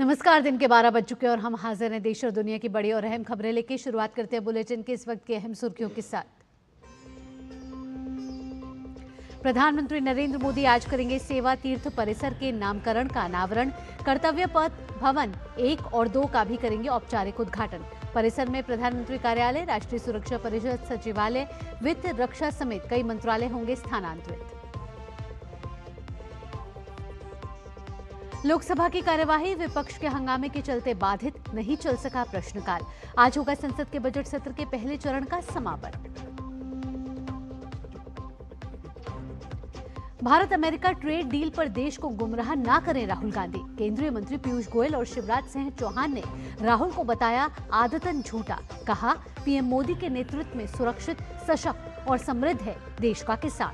नमस्कार। दिन के 12 बज चुके और हम हाजिर हैं देश और दुनिया की बड़ी और अहम खबरें लेके। शुरुआत करते हैं बुलेटिन के इस वक्त की अहम सुर्खियों के साथ। प्रधानमंत्री नरेंद्र मोदी आज करेंगे सेवा तीर्थ परिसर के नामकरण का अनावरण। कर्तव्य पथ भवन 1 और 2 का भी करेंगे औपचारिक उद्घाटन। परिसर में प्रधानमंत्री कार्यालय, राष्ट्रीय सुरक्षा परिषद सचिवालय, वित्त, रक्षा समेत कई मंत्रालय होंगे स्थानांतरित। लोकसभा की कार्यवाही विपक्ष के हंगामे के चलते बाधित, नहीं चल सका प्रश्नकाल। आज होगा संसद के बजट सत्र के पहले चरण का समापन। भारत अमेरिका ट्रेड डील पर देश को गुमराह ना करें राहुल गांधी। केंद्रीय मंत्री पीयूष गोयल और शिवराज सिंह चौहान ने राहुल को बताया आदतन झूठा। कहा, पीएम मोदी के नेतृत्व में सुरक्षित, सशक्त और समृद्ध है देश का किसान।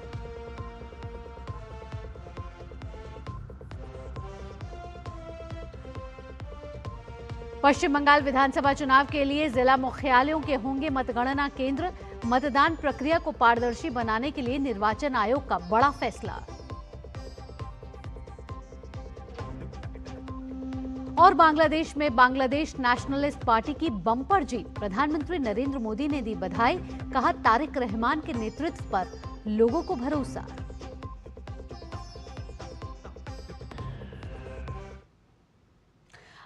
पश्चिम बंगाल विधानसभा चुनाव के लिए जिला मुख्यालयों के होंगे मतगणना केंद्र। मतदान प्रक्रिया को पारदर्शी बनाने के लिए निर्वाचन आयोग का बड़ा फैसला। और बांग्लादेश में बांग्लादेश नेशनलिस्ट पार्टी की बम्पर जीत। प्रधानमंत्री नरेंद्र मोदी ने दी बधाई। कहा, तारिक रहमान के नेतृत्व पर लोगों को भरोसा।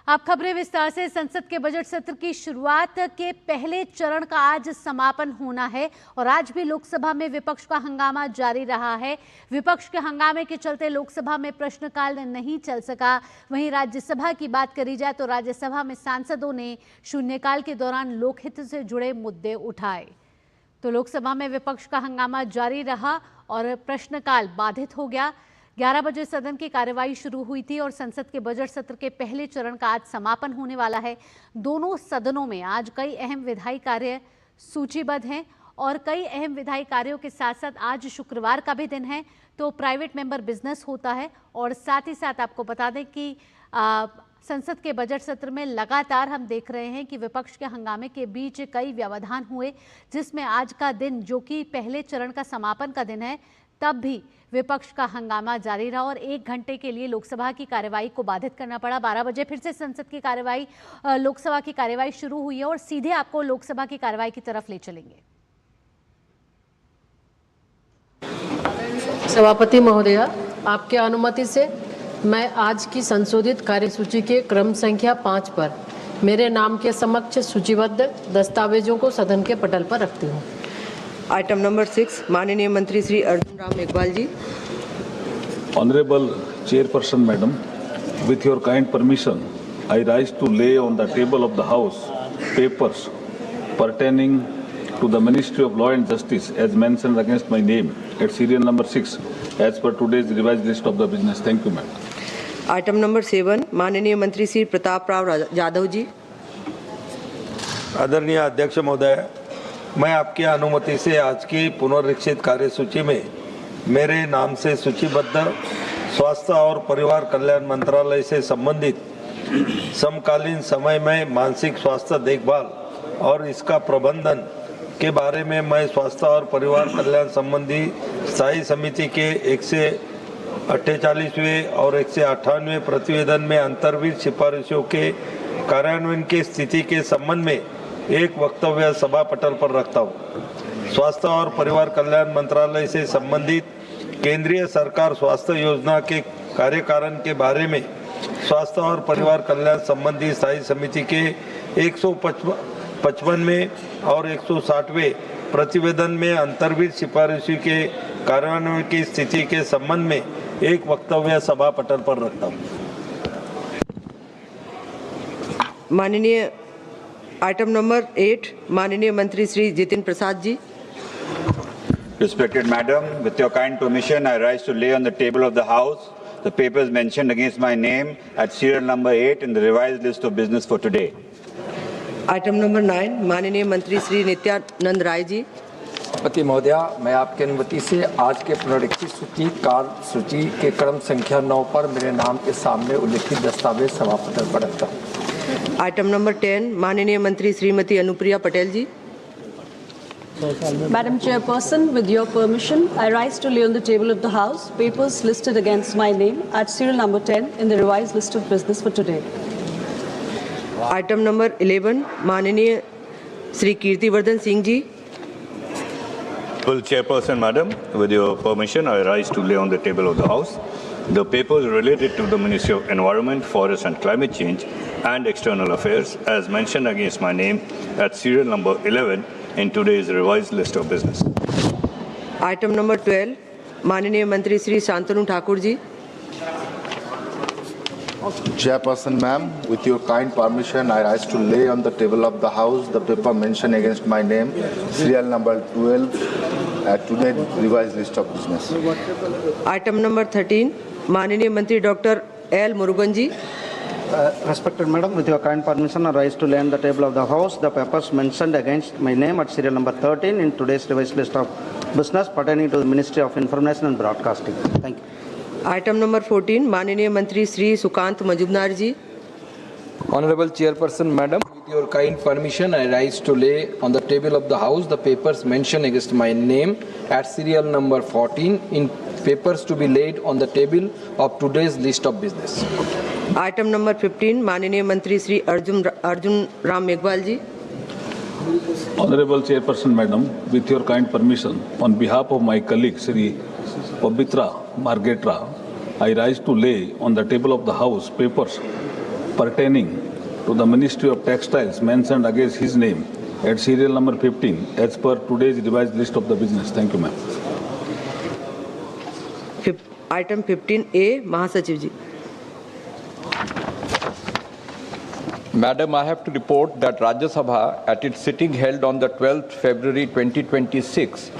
अब खबरें विस्तार से। संसद के बजट सत्र की शुरुआत के पहले चरण का आज समापन होना है और आज भी लोकसभा में विपक्ष का हंगामा जारी रहा है। विपक्ष के हंगामे के चलते लोकसभा में प्रश्नकाल नहीं चल सका। वहीं राज्यसभा की बात करी जाए तो राज्यसभा में सांसदों ने शून्यकाल के दौरान लोकहित से जुड़े मुद्दे उठाए। तो लोकसभा में विपक्ष का हंगामा जारी रहा और प्रश्नकाल बाधित हो गया। 11 बजे सदन की कार्यवाही शुरू हुई थी और संसद के बजट सत्र के पहले चरण का आज समापन होने वाला है। दोनों सदनों में आज कई अहम विधायी कार्य सूचीबद्ध हैं और कई अहम विधायी कार्यों के साथ साथ आज शुक्रवार का भी दिन है तो प्राइवेट मेंबर बिजनेस होता है। और साथ ही साथ आपको बता दें कि संसद के बजट सत्र में लगातार हम देख रहे हैं कि विपक्ष के हंगामे के बीच कई व्यवधान हुए, जिसमें आज का दिन जो कि पहले चरण का समापन का दिन है तब भी विपक्ष का हंगामा जारी रहा और 1 घंटे के लिए लोकसभा की कार्यवाही को बाधित करना पड़ा। 12 बजे फिर से संसद की कार्यवाही, लोकसभा की कार्यवाही शुरू हुई है और सीधे आपको लोकसभा की कार्यवाही की तरफ ले चलेंगे। सभापति महोदया, आपके अनुमति से मैं आज की संशोधित कार्यसूची के क्रम संख्या 5 पर मेरे नाम के समक्ष सूचीबद्ध दस्तावेजों को सदन के पटल पर रखती हूँ। आइटम नंबर 6, माननीय मंत्री श्री अर्जुन राम मेघवाल जी। Honorable Chairperson Madam, with your kind permission, I rise to lay on the table of the House papers pertaining to the Ministry of Law and Justice as mentioned against my name at serial number 6 as per today's revised list of the business. Thank you, Madam. Item number 7, माननीय मंत्री श्री प्रताप राव यादव जी। आदरणीय अध्यक्ष महोदय, मैं आपकी अनुमति से आज की पुनरीक्षित कार्यसूची में मेरे नाम से सूचीबद्ध स्वास्थ्य और परिवार कल्याण मंत्रालय से संबंधित समकालीन समय में मानसिक स्वास्थ्य देखभाल और इसका प्रबंधन के बारे में मैं स्वास्थ्य और परिवार कल्याण संबंधी स्थायी समिति के 148वें और 198वें प्रतिवेदन में अंतर्विध सिफारिशों के कार्यान्वयन की स्थिति के संबंध में एक वक्तव्य सभा पटल पर रखता हूँ। स्वास्थ्य और परिवार कल्याण मंत्रालय से संबंधित केंद्रीय सरकार स्वास्थ्य योजना के कार्यकारण के बारे में स्वास्थ्य और परिवार कल्याण संबंधी स्थायी समिति के 155वें और 160वें प्रतिवेदन में अंतर्विध सिफारिशों के कार्यान्वयन की स्थिति के संबंध में एक वक्तव्य सभा पटल पर रखता हूँ। माननीय आइटम नंबर 8, माननीय मंत्री Shri Jitin Prasad ji. Respected Madam, with your kind permission, I rise to lay on the table of the House the papers mentioned against my name at serial number 8 in the revised list of business for today. Item number 9, माननीय मंत्री श्री नित्यानंद राय जी। सभापति महोदया, मैं आपकी अनुमति से आज के पुनरीक्षित सूची सूची के क्रम संख्या 9 पर मेरे नाम के सामने उल्लिखित दस्तावेज सभा पटल पर रखता हूँ। आइटम नंबर 10, माननीय मंत्री श्रीमती अनुप्रिया पटेल जी। Madam Chairperson, with your permission, I rise to lay on the table of the House papers listed against my name at serial number 10 in the revised list of business for today. Item number 11 माननीय Shri Kirtivardhan Singh ji. Well, Chairperson, Madam, with your permission, I rise to lay on the table of the House the papers related to the Ministry of Environment, Forest and Climate Change and External Affairs as mentioned against my name at serial number 11 in today's revised list of business. Item number 12 माननीय मंत्री Shri Shantanu Thakur ji. Chairperson, ma'am, with your kind permission, I rise to lay on the table of the House the paper mentioned against my name, serial number 12, at today's revised list of business. Item number 13 माननीय मंत्री doctor L Murugan ji. Respected Madam, with your kind permission, I rise to lay on the table of the House the papers mentioned against my name at serial number 13 in today's revised list of business pertaining to the Ministry of Information and Broadcasting. Thank you. Item number 14 माननीय मंत्री श्री सुकांत मजुमदार जी। Honorable Chairperson, Madam, with your kind permission, I rise to lay on the table of the House the papers mentioned against my name at serial number 14 in papers to be laid on the table of today's list of business. Item number 15 माननीय मंत्री श्री अर्जुन राम मेघवाल जी। Honorable Chairperson, Madam, with your kind permission, on behalf of my colleague Sri Pabitra Margetra, I rise to lay on the table of the House papers pertaining to the Ministry of Textiles mentioned against his name at serial number 15 as per today's revised list of the business. Thank you, ma'am. Item 15A महासचिव जी। Madam, I have to report that Rajya Sabha, at its sitting held on the 12th February 2026,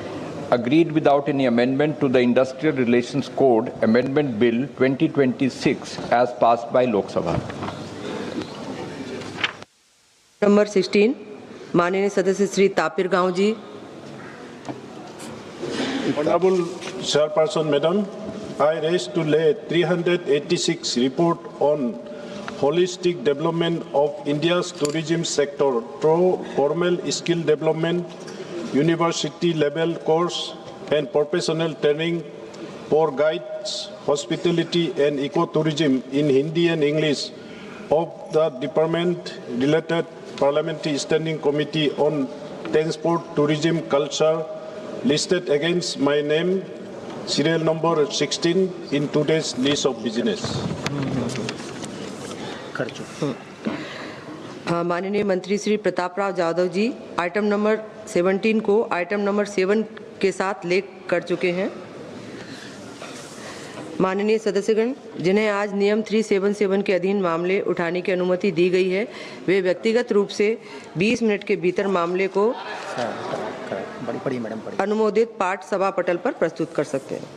agreed without any amendment to the Industrial Relations Code Amendment Bill 2026 as passed by Lok Sabha. Number 16 माननीय सदस्य श्री तापिर गांव जी। Honorable Chairperson, Madam, I raise to lay 386 report on holistic development of India's tourism sector through formal skill development, university level course and professional training for guides, hospitality and ecotourism in Hindi and English of the Department related Parliamentary Standing Committee on Transport, Tourism, Culture listed against my name, serial number 16 in today's list of business. माननीय मंत्री श्री प्रताप राव जाधव जी item number 17 को item number 7 के साथ लेख कर चुके हैं। माननीय सदस्यगण, जिन्हें आज नियम 377 के अधीन मामले उठाने की अनुमति दी गई है, वे व्यक्तिगत रूप से 20 मिनट के भीतर मामले को अनुमोदित पाठ सभा पटल पर प्रस्तुत कर सकते हैं।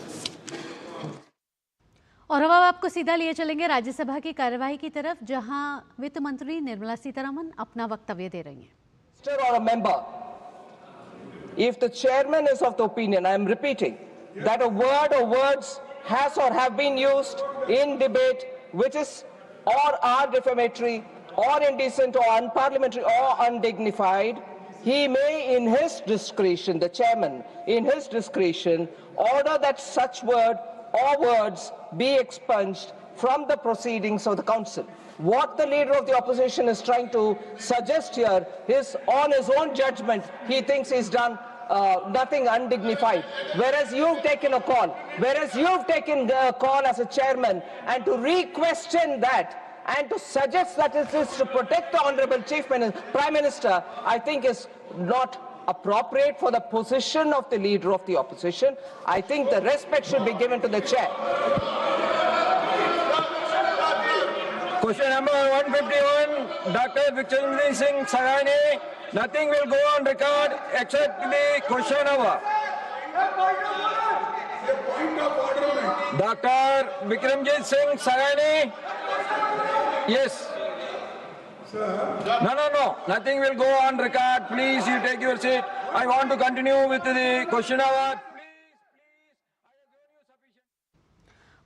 और अब आपको सीधा लिए चलेंगे राज्यसभा की कार्यवाही की तरफ, जहां वित्त मंत्री निर्मला सीतारमण अपना वक्तव्य दे रही हैं। Or a member, if the chairman is of the opinion, I am repeating, that a word or words has or have been used in debate which is or are defamatory or indecent or unparliamentary or undignified, he may in his discretion, the chairman, in his discretion, order that such word or words be expunged from the proceedings of the council. What the leader of the opposition is trying to suggest here is, on his own judgment, he thinks he's done nothing undignified. Whereas you've taken a call, as a chairman, and to re-question that and to suggest that it is to protect the Honorable Prime Minister, I think is not appropriate for the position of the leader of the opposition. I think the respect should be given to the chair. Question number 151, Dr. Vikramjit Singh Sarani. Nothing will go on record except the question hour. Dr. Vikramjit Singh Sarani. Yes. No. Nothing will go on record. Please, you take your seat. I want to continue with the question hour.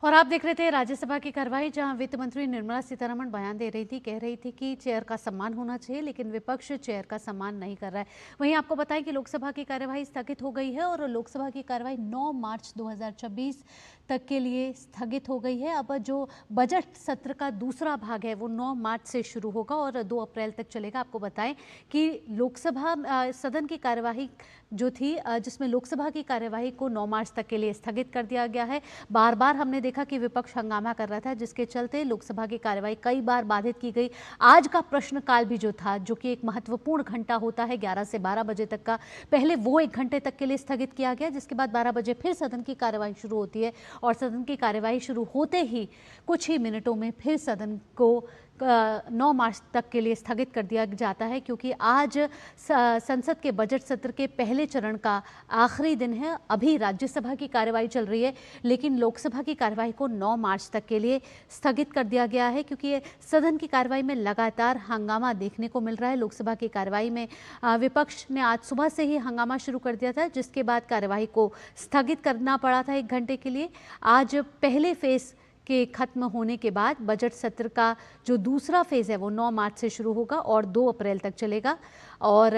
और आप देख रहे थे राज्यसभा की कार्यवाही, जहां वित्त मंत्री निर्मला सीतारमण बयान दे रही थी, कह रही थी कि चेयर का सम्मान होना चाहिए, लेकिन विपक्ष चेयर का सम्मान नहीं कर रहा है। वहीं आपको बताएं कि लोकसभा की कार्यवाही स्थगित हो गई है और लोकसभा की कार्यवाही 9 मार्च 2026 तक के लिए स्थगित हो गई है। अब जो बजट सत्र का दूसरा भाग है वो 9 मार्च से शुरू होगा और 2 अप्रैल तक चलेगा। आपको बताएं कि लोकसभा सदन की कार्यवाही जो थी, जिसमें लोकसभा की कार्यवाही को 9 मार्च तक के लिए स्थगित कर दिया गया है। बार बार हमने देखा कि विपक्ष हंगामा कर रहा था, जिसके चलते लोकसभा की कार्यवाही कई बार बाधित की गई। आज का प्रश्नकाल भी जो था, जो कि एक महत्वपूर्ण घंटा होता है 11 से 12 बजे तक का, पहले वो 1 घंटे तक के लिए स्थगित किया गया, जिसके बाद 12 बजे फिर सदन की कार्यवाही शुरू होती है और सदन की कार्यवाही शुरू होते ही कुछ ही मिनटों में फिर सदन को 9 मार्च तक के लिए स्थगित कर दिया जाता है, क्योंकि आज संसद के बजट सत्र के पहले चरण का आखिरी दिन है। अभी राज्यसभा की कार्यवाही चल रही है, लेकिन लोकसभा की कार्यवाही को 9 मार्च तक के लिए स्थगित कर दिया गया है, क्योंकि सदन की कार्यवाही में लगातार हंगामा देखने को मिल रहा है। लोकसभा की कार्यवाही में विपक्ष ने आज सुबह से ही हंगामा शुरू कर दिया था, जिसके बाद कार्यवाही को स्थगित करना पड़ा था 1 घंटे के लिए। आज पहले फेज के खत्म होने के बाद बजट सत्र का जो दूसरा फेज़ है वो 9 मार्च से शुरू होगा और 2 अप्रैल तक चलेगा। और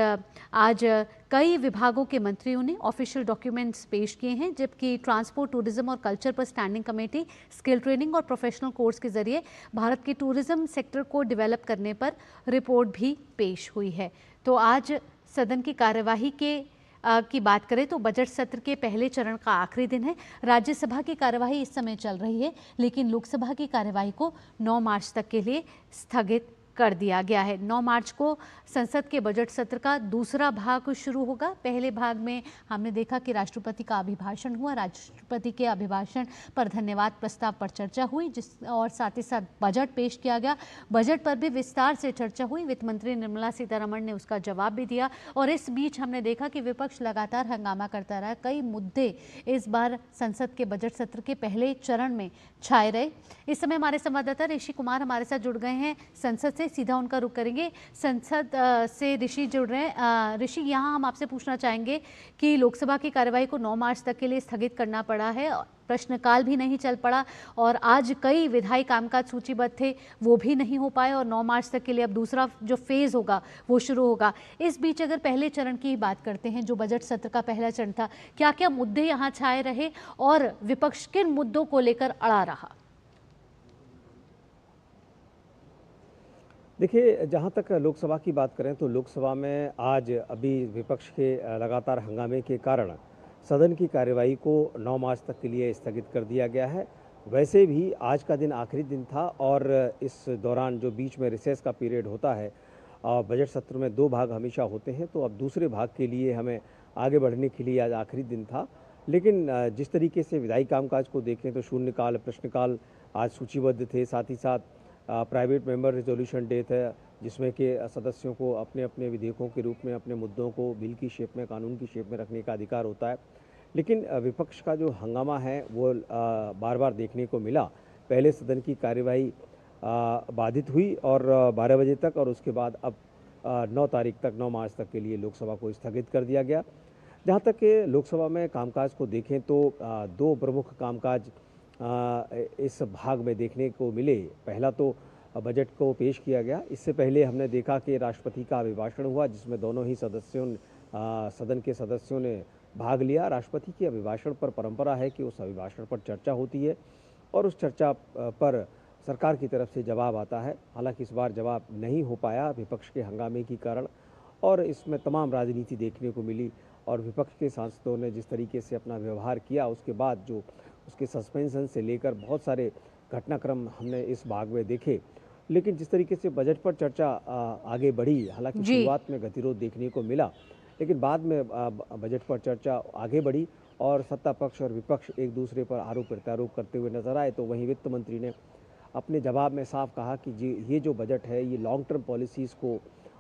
आज कई विभागों के मंत्रियों ने ऑफिशियल डॉक्यूमेंट्स पेश किए हैं, जबकि ट्रांसपोर्ट, टूरिज्म और कल्चर पर स्टैंडिंग कमेटी स्किल ट्रेनिंग और प्रोफेशनल कोर्स के जरिए भारत के टूरिज्म सेक्टर को डेवलप करने पर रिपोर्ट भी पेश हुई है। तो आज सदन की कार्यवाही की बात करें तो बजट सत्र के पहले चरण का आखिरी दिन है। राज्यसभा की कार्यवाही इस समय चल रही है, लेकिन लोकसभा की कार्यवाही को 9 मार्च तक के लिए स्थगित कर दिया गया है। 9 मार्च को संसद के बजट सत्र का दूसरा भाग शुरू होगा। पहले भाग में हमने देखा कि राष्ट्रपति का अभिभाषण हुआ, राष्ट्रपति के अभिभाषण पर धन्यवाद प्रस्ताव पर चर्चा हुई, और साथ ही साथ बजट पेश किया गया। बजट पर भी विस्तार से चर्चा हुई, वित्त मंत्री निर्मला सीतारमण ने उसका जवाब भी दिया। और इस बीच हमने देखा कि विपक्ष लगातार हंगामा करता रहा। कई मुद्दे इस बार संसद के बजट सत्र के पहले चरण में छाए रहे। इस समय हमारे संवाददाता ऋषि कुमार हमारे साथ जुड़ गए हैं संसद से, सीधा उनका रुख करेंगे। संसद से ऋषि जुड़ रहे हैं। ऋषि, यहाँ हम आपसे पूछना चाहेंगे कि लोकसभा की कार्यवाही को 9 मार्च तक के लिए स्थगित करना पड़ा है, प्रश्नकाल भी नहीं चल पड़ा और आज कई विधायी कामकाज सूचीबद्ध थे, वो भी नहीं हो पाए और 9 मार्च तक के लिए अब दूसरा जो फेज़ होगा वो शुरू होगा। इस बीच अगर पहले चरण की बात करते हैं, जो बजट सत्र का पहला चरण था, क्या क्या मुद्दे यहाँ छाए रहे और विपक्ष किन मुद्दों को लेकर अड़ा रहा? देखिए, जहाँ तक लोकसभा की बात करें तो लोकसभा में आज अभी विपक्ष के लगातार हंगामे के कारण सदन की कार्यवाही को 9 मार्च तक के लिए स्थगित कर दिया गया है। वैसे भी आज का दिन आखिरी दिन था और इस दौरान जो बीच में रिसेस का पीरियड होता है, बजट सत्र में 2 भाग हमेशा होते हैं, तो अब दूसरे भाग के लिए हमें आगे बढ़ने के लिए आज आखिरी दिन था। लेकिन जिस तरीके से विधायी कामकाज को देखें तो शून्यकाल, प्रश्नकाल आज सूचीबद्ध थे, साथ ही साथ प्राइवेट मेंबर रिजोल्यूशन डे था, जिसमें कि सदस्यों को अपने अपने विधेयकों के रूप में अपने मुद्दों को बिल की शेप में, कानून की शेप में रखने का अधिकार होता है। लेकिन विपक्ष का जो हंगामा है वो बार बार देखने को मिला। पहले सदन की कार्यवाही बाधित हुई और 12 बजे तक, और उसके बाद अब 9 तारीख तक, 9 मार्च तक के लिए लोकसभा को स्थगित कर दिया गया। जहाँ तक कि लोकसभा में कामकाज को देखें तो 2 प्रमुख कामकाज इस भाग में देखने को मिले। पहला तो बजट को पेश किया गया। इससे पहले हमने देखा कि राष्ट्रपति का अभिभाषण हुआ, जिसमें दोनों ही सदन के सदस्यों ने भाग लिया। राष्ट्रपति के अभिभाषण पर परंपरा है कि उस अभिभाषण पर चर्चा होती है और उस चर्चा पर सरकार की तरफ से जवाब आता है। हालांकि इस बार जवाब नहीं हो पाया विपक्ष के हंगामे के कारण, और इसमें तमाम राजनीति देखने को मिली और विपक्ष के सांसदों ने जिस तरीके से अपना व्यवहार किया, उसके बाद जो उसके सस्पेंशन से लेकर बहुत सारे घटनाक्रम हमने इस भाग में देखे। लेकिन जिस तरीके से बजट पर चर्चा आगे बढ़ी, हालांकि शुरुआत में गतिरोध देखने को मिला, लेकिन बाद में बजट पर चर्चा आगे बढ़ी और सत्ता पक्ष और विपक्ष एक दूसरे पर आरोप प्रत्यारोप करते हुए नजर आए। तो वहीं वित्त मंत्री ने अपने जवाब में साफ कहा कि ये जो बजट है ये लॉन्ग टर्म पॉलिसीज़ को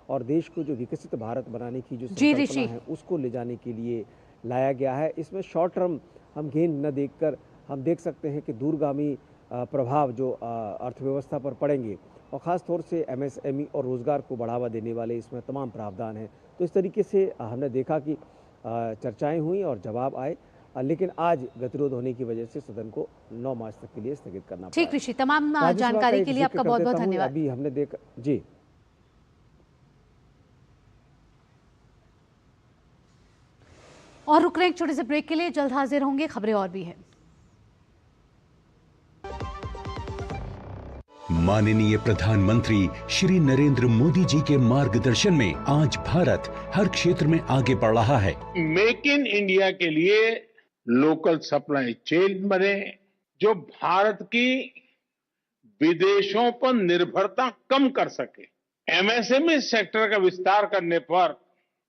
और देश को जो विकसित भारत बनाने की जो संकल्पना है उसको ले जाने के लिए लाया गया है। इसमें शॉर्ट टर्म हम गेन न देखकर हम देख सकते हैं कि दूरगामी प्रभाव जो अर्थव्यवस्था पर पड़ेंगे, और ख़ास तौर से MSME और रोज़गार को बढ़ावा देने वाले इसमें तमाम प्रावधान हैं। तो इस तरीके से हमने देखा कि चर्चाएं हुई और जवाब आए। लेकिन आज गतिरोध होने की वजह से सदन को 9 मार्च तक के लिए स्थगित करना पड़ा। ठीक ऋषि, तमाम जानकारी के लिए आपका बहुत बहुत धन्यवाद। अभी हमने देखा जी। और रुक रहे हैं एक छोटे से ब्रेक के लिए, जल्द हाजिर होंगे, खबरें और भी हैं। माननीय प्रधानमंत्री श्री नरेंद्र मोदी जी के मार्गदर्शन में आज भारत हर क्षेत्र में आगे बढ़ रहा है। मेक इन इंडिया के लिए लोकल सप्लाई चेन बने, जो भारत की विदेशों पर निर्भरता कम कर सके। एमएसएमई सेक्टर का विस्तार करने पर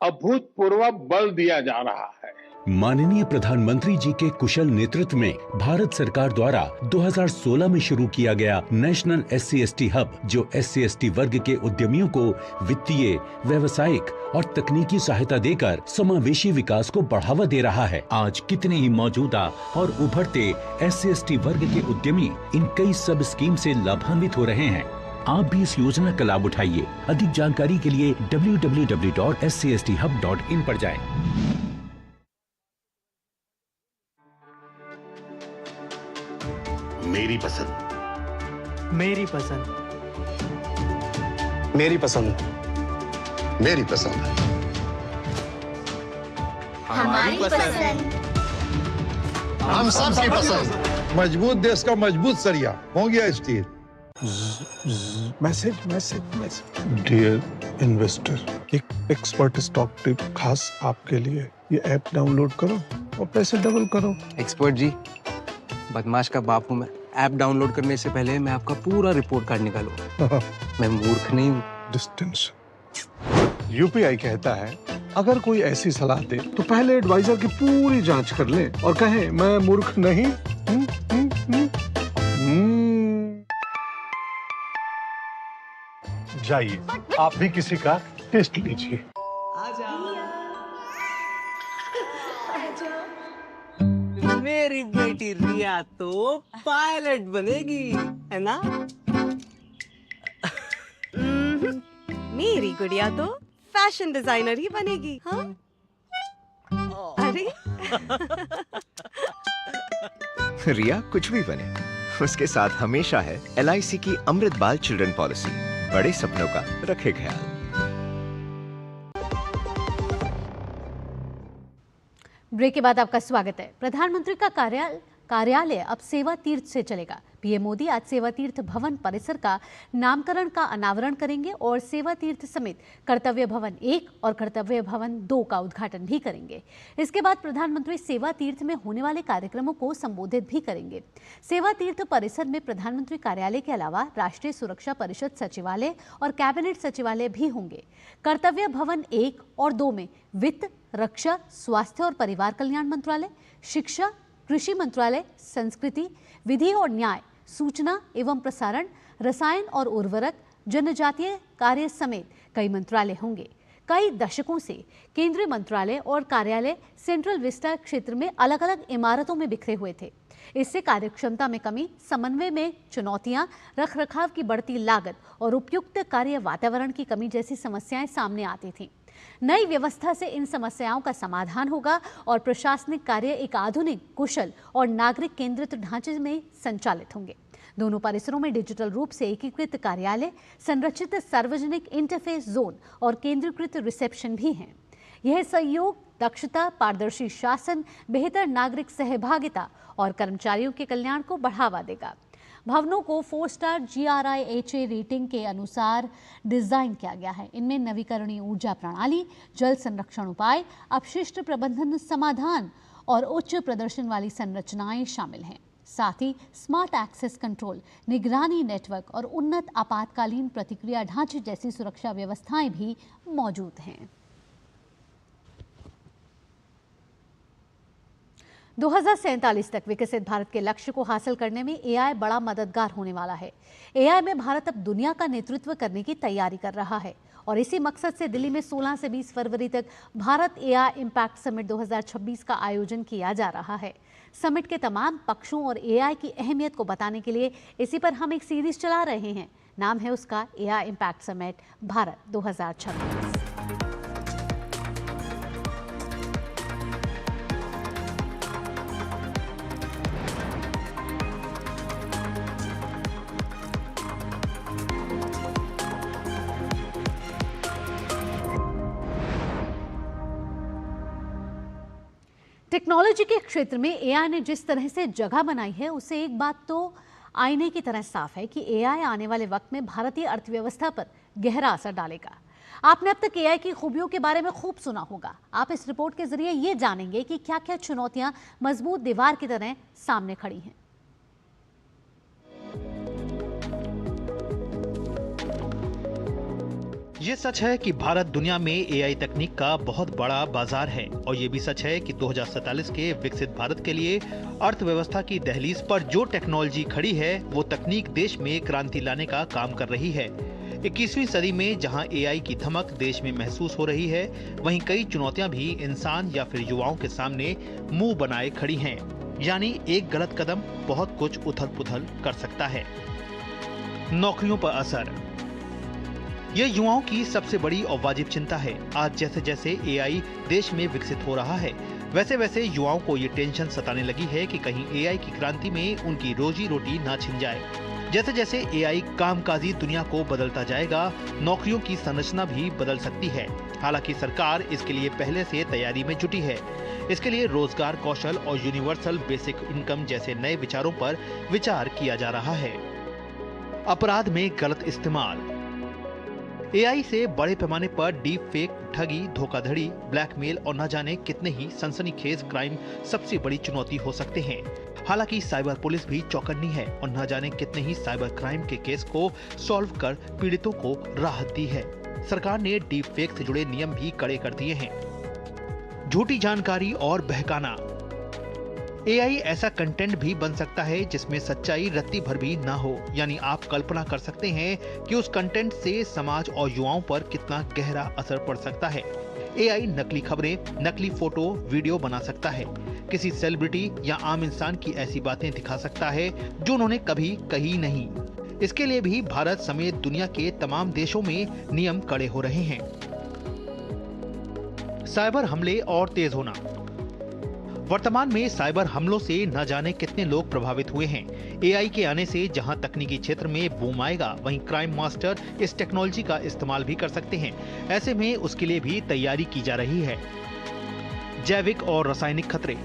अभूतपूर्व बल दिया जा रहा है। माननीय प्रधानमंत्री जी के कुशल नेतृत्व में भारत सरकार द्वारा 2016 में शुरू किया गया नेशनल SC/ST हब, जो SC/ST वर्ग के उद्यमियों को वित्तीय, व्यावसायिक और तकनीकी सहायता देकर समावेशी विकास को बढ़ावा दे रहा है। आज कितने ही मौजूदा और उभरते SC/ST वर्ग के उद्यमी इन कई सब स्कीम से लाभान्वित हो रहे हैं। आप भी इस योजना का लाभ उठाइए। अधिक जानकारी के लिए www.scSThub.in पर जाएं। मेरी पसंद, मेरी पसंद, मेरी पसंद, मेरी पसंद, हमारी पसंद, हम सबकी पसंद। मजबूत देश का मजबूत सरिया हो गया steel. Message message message dear investor, एक एक्सपर्ट स्टॉक टिप खास आपके लिए। ये ऐप डाउनलोड करो और पैसे डबल करो। एक्सपर्ट जी, बदमाश का बाप हूँ मैं। ऐप डाउनलोड करने से पहले मैं आपका पूरा रिपोर्ट कार्ड निकालूंगा। मैं मूर्ख नहीं हूँ। डिस्टेंस यूपीआई कहता है, अगर कोई ऐसी सलाह दे तो पहले एडवाइजर की पूरी जांच कर ले और कहे मैं मूर्ख नहीं। जाइए, आप भी किसी का टेस्ट लीजिए। मेरी बेटी रिया तो पायलट बनेगी, है ना? मेरी गुड़िया तो फैशन डिजाइनर ही बनेगी। हाँ? अरे रिया कुछ भी बने, उसके साथ हमेशा है LIC की अमृत बाल चिल्ड्रन पॉलिसी। बड़े सपनों का रखे ख्याल। ब्रेक के बाद आपका स्वागत है। प्रधानमंत्री का कार्यालय अब सेवा तीर्थ से चलेगा। पीएम मोदी आज सेवा तीर्थ भवन परिसर का नामकरण का अनावरण करेंगे और सेवा तीर्थ समेत कर्तव्य भवन 1 और कर्तव्य भवन 2 का उद्घाटन भी करेंगे। इसके बाद प्रधानमंत्री सेवा तीर्थ में होने वाले कार्यक्रमों को संबोधित भी करेंगे। सेवा तीर्थ परिसर में प्रधानमंत्री कार्यालय के अलावा राष्ट्रीय सुरक्षा परिषद सचिवालय और कैबिनेट सचिवालय भी होंगे। कर्तव्य भवन 1 और 2 में वित्त, रक्षा, स्वास्थ्य और परिवार कल्याण मंत्रालय, शिक्षा, कृषि मंत्रालय, संस्कृति, विधि और न्याय, सूचना एवं प्रसारण, रसायन और उर्वरक, जनजातीय कार्य समेत कई मंत्रालय होंगे। कई दशकों से केंद्रीय मंत्रालय और कार्यालय सेंट्रल विस्टा क्षेत्र में अलग अलग इमारतों में बिखरे हुए थे। इससे कार्यक्षमता में कमी, समन्वय में चुनौतियां, रखरखाव की बढ़ती लागत और उपयुक्त कार्य वातावरण की कमी जैसी समस्याएं सामने आती थीं। नई व्यवस्था से इन समस्याओं का समाधान होगा और प्रशासनिक कार्य एक आधुनिक, कुशल और नागरिक केंद्रित ढांचे में संचालित होंगे। दोनों परिसरों में डिजिटल रूप से एकीकृत कार्यालय, संरचित सार्वजनिक इंटरफेस जोन और केंद्रीकृत रिसेप्शन भी हैं। यह सहयोग, दक्षता, पारदर्शी शासन, बेहतर नागरिक सहभागिता और कर्मचारियों के कल्याण को बढ़ावा देगा। भवनों को 4 स्टार GRIHA रेटिंग के अनुसार डिजाइन किया गया है। इनमें नवीकरणीय ऊर्जा प्रणाली, जल संरक्षण उपाय, अपशिष्ट प्रबंधन समाधान और उच्च प्रदर्शन वाली संरचनाएं शामिल हैं। साथ ही स्मार्ट एक्सेस कंट्रोल, निगरानी नेटवर्क और उन्नत आपातकालीन प्रतिक्रिया ढांचे जैसी सुरक्षा व्यवस्थाएं भी मौजूद हैं। 2047 तक विकसित भारत के लक्ष्य को हासिल करने में AI बड़ा मददगार होने वाला है। AI में भारत अब दुनिया का नेतृत्व करने की तैयारी कर रहा है और इसी मकसद से दिल्ली में 16 से 20 फरवरी तक भारत AI इम्पैक्ट समिट 2026 का आयोजन किया जा रहा है। समिट के तमाम पक्षों और AI की अहमियत को बताने के लिए इसी पर हम एक सीरीज चला रहे हैं। नाम है उसका AI impact summit Bharat 2026। Technology के क्षेत्र में एआई ने जिस तरह से जगह बनाई है, उससे एक बात तो आईने की तरह साफ है कि एआई आने वाले वक्त में भारतीय अर्थव्यवस्था पर गहरा असर डालेगा। आपने अब तक एआई की खूबियों के बारे में खूब सुना होगा। आप इस रिपोर्ट के जरिए ये जानेंगे कि क्या क्या चुनौतियां मजबूत दीवार की तरह सामने खड़ी हैं। ये सच है कि भारत दुनिया में एआई तकनीक का बहुत बड़ा बाजार है और ये भी सच है कि 2047 के विकसित भारत के लिए अर्थव्यवस्था की दहलीज पर जो टेक्नोलॉजी खड़ी है वो तकनीक देश में क्रांति लाने का काम कर रही है। 21वीं सदी में जहां एआई की धमक देश में महसूस हो रही है, वहीं कई चुनौतियां भी इंसान या फिर युवाओं के सामने मुंह बनाए खड़ी हैं। यानी एक गलत कदम बहुत कुछ उथल पुथल कर सकता है। नौकरियों पर असर, ये युवाओं की सबसे बड़ी और वाजिब चिंता है। आज जैसे जैसे एआई देश में विकसित हो रहा है, वैसे वैसे युवाओं को ये टेंशन सताने लगी है कि कहीं एआई की क्रांति में उनकी रोजी रोटी ना छिन जाए। जैसे जैसे एआई कामकाजी दुनिया को बदलता जाएगा, नौकरियों की संरचना भी बदल सकती है। हालांकि सरकार इसके लिए पहले से तैयारी में जुटी है। इसके लिए रोजगार कौशल और यूनिवर्सल बेसिक इनकम जैसे नए विचारों पर विचार किया जा रहा है। अपराध में गलत इस्तेमाल, एआई से बड़े पैमाने पर डीप फेक, ठगी, धोखाधड़ी, ब्लैकमेल और न जाने कितने ही सनसनीखेज क्राइम सबसे बड़ी चुनौती हो सकते हैं। हालांकि साइबर पुलिस भी चौकन्नी है और न जाने कितने ही साइबर क्राइम के केस को सॉल्व कर पीड़ितों को राहत दी है। सरकार ने डीप फेक से जुड़े नियम भी कड़े कर दिए हैं। झूठी जानकारी और बहकाना, एआई ऐसा कंटेंट भी बन सकता है जिसमें सच्चाई रत्ती भर भी ना हो। यानी आप कल्पना कर सकते हैं कि उस कंटेंट से समाज और युवाओं पर कितना गहरा असर पड़ सकता है। एआई नकली खबरें, नकली फोटो, वीडियो बना सकता है। किसी सेलिब्रिटी या आम इंसान की ऐसी बातें दिखा सकता है जो उन्होंने कभी कही नहीं। इसके लिए भी भारत समेत दुनिया के तमाम देशों में नियम कड़े हो रहे हैं। साइबर हमले और तेज होना, वर्तमान में साइबर हमलों से न जाने कितने लोग प्रभावित हुए हैं। एआई के आने से जहां तकनीकी क्षेत्र में बूम आएगा, वहीं क्राइम मास्टर इस टेक्नोलॉजी का इस्तेमाल भी कर सकते हैं। ऐसे में उसके लिए भी तैयारी की जा रही है। जैविक और रासायनिक खतरे,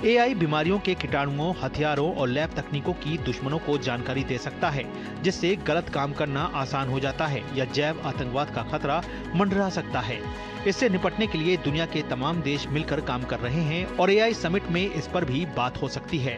एआई बीमारियों के कीटाणुओं, हथियारों और लैब तकनीकों की दुश्मनों को जानकारी दे सकता है, जिससे गलत काम करना आसान हो जाता है या जैव आतंकवाद का खतरा मंडरा सकता है। इससे निपटने के लिए दुनिया के तमाम देश मिलकर काम कर रहे हैं और एआई समिट में इस पर भी बात हो सकती है।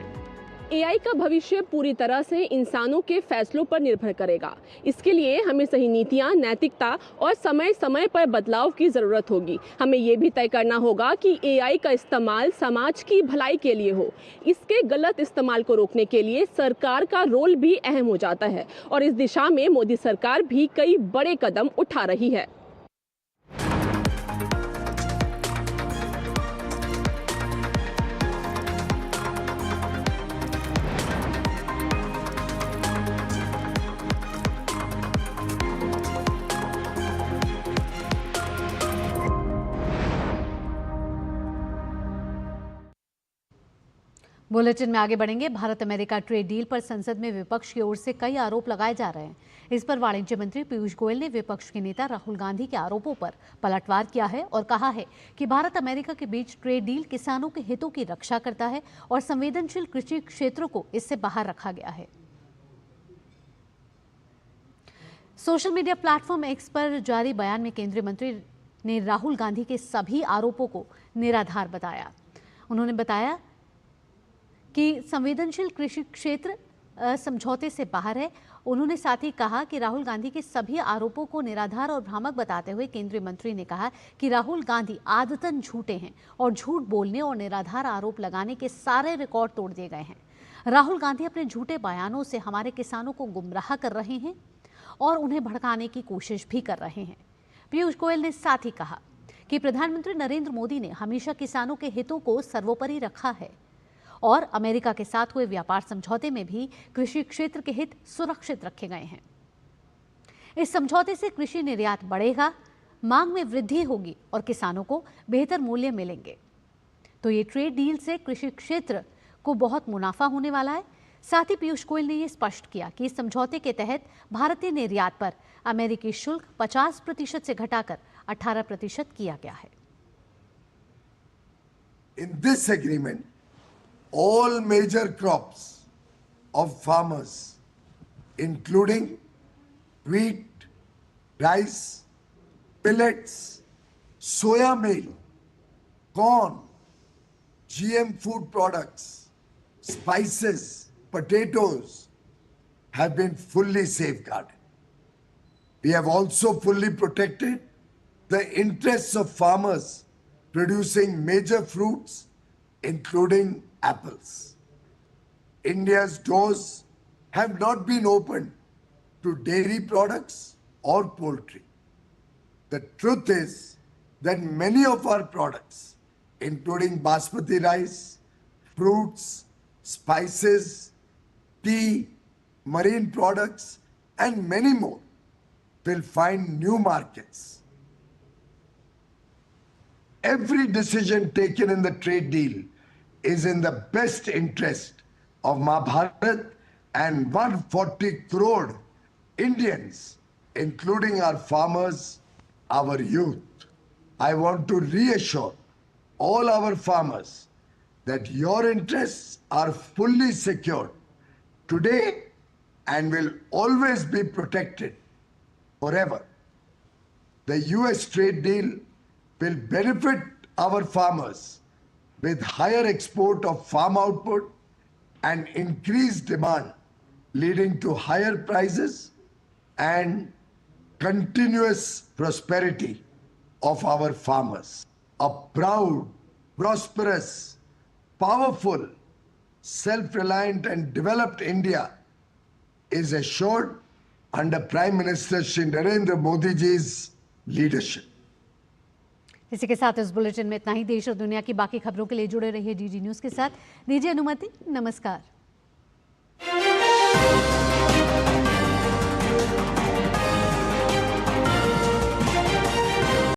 एआई का भविष्य पूरी तरह से इंसानों के फैसलों पर निर्भर करेगा। इसके लिए हमें सही नीतियां, नैतिकता और समय समय पर बदलाव की जरूरत होगी। हमें ये भी तय करना होगा कि एआई का इस्तेमाल समाज की भलाई के लिए हो। इसके गलत इस्तेमाल को रोकने के लिए सरकार का रोल भी अहम हो जाता है और इस दिशा में मोदी सरकार भी कई बड़े कदम उठा रही है। बुलेटिन में आगे बढ़ेंगे। भारत अमेरिका ट्रेड डील पर संसद में विपक्ष की ओर से कई आरोप लगाए जा रहे हैं। इस पर वाणिज्य मंत्री पीयूष गोयल ने विपक्ष के नेता राहुल गांधी के आरोपों पर पलटवार किया है और कहा है कि भारत अमेरिका के बीच ट्रेड डील किसानों के हितों की रक्षा करता है और संवेदनशील कृषि क्षेत्रों को इससे बाहर रखा गया है। सोशल मीडिया प्लेटफॉर्म एक्स पर जारी बयान में केंद्रीय मंत्री ने राहुल गांधी के सभी आरोपों को निराधार बताया। उन्होंने बताया कि संवेदनशील कृषि क्षेत्र समझौते से बाहर है। उन्होंने साथ ही कहा कि राहुल गांधी के सभी आरोपों को निराधार और भ्रामक बताते हुए केंद्रीय मंत्री ने कहा कि राहुल गांधी आदतन झूठे हैं और झूठ बोलने और निराधार आरोप लगाने के सारे रिकॉर्ड तोड़ दिए गए हैं। राहुल गांधी अपने झूठे बयानों से हमारे किसानों को गुमराह कर रहे हैं और उन्हें भड़काने की कोशिश भी कर रहे हैं। पीयूष गोयल ने साथ ही कहा कि प्रधानमंत्री नरेंद्र मोदी ने हमेशा किसानों के हितों को सर्वोपरि रखा है और अमेरिका के साथ हुए व्यापार समझौते में भी कृषि क्षेत्र के हित सुरक्षित रखे गए हैं। इस समझौते से कृषि निर्यात बढ़ेगा, मांग में वृद्धि होगी और किसानों को बेहतर मूल्य मिलेंगे। तो ये ट्रेड डील से कृषि क्षेत्र को बहुत मुनाफा होने वाला है। साथ ही पीयूष गोयल ने यह स्पष्ट किया कि इस समझौते के तहत भारतीय निर्यात पर अमेरिकी शुल्क 50% से घटाकर 18% किया गया है। In this agreement, all major crops of farmers, including wheat, rice, millets, soya meal, corn, GM food products, spices, potatoes, have been fully safeguarded. We have also fully protected the interests of farmers producing major fruits, including apples. India's doors have not been opened to dairy products or poultry. The truth is that many of our products, including basmati rice, fruits, spices, tea, marine products, and many more, will find new markets. Every decision taken in the trade deal is in the best interest of Mahabharat and 140 crore Indians, including our farmers, our youth. I want to reassure all our farmers that your interests are fully secured today and will always be protected forever. The US trade deal will benefit our farmers with higher export of farm output and increased demand, leading to higher prices and continuous prosperity of our farmers. A proud, prosperous, powerful, self-reliant and developed India is assured under Prime Minister Shri Narendra Modi ji's leadership. इसी के साथ इस bulletin में इतना ही। देश और दुनिया की बाकी खबरों के लिए जुड़े रहिए डीडी न्यूज के साथ। दीजिए अनुमति, नमस्कार।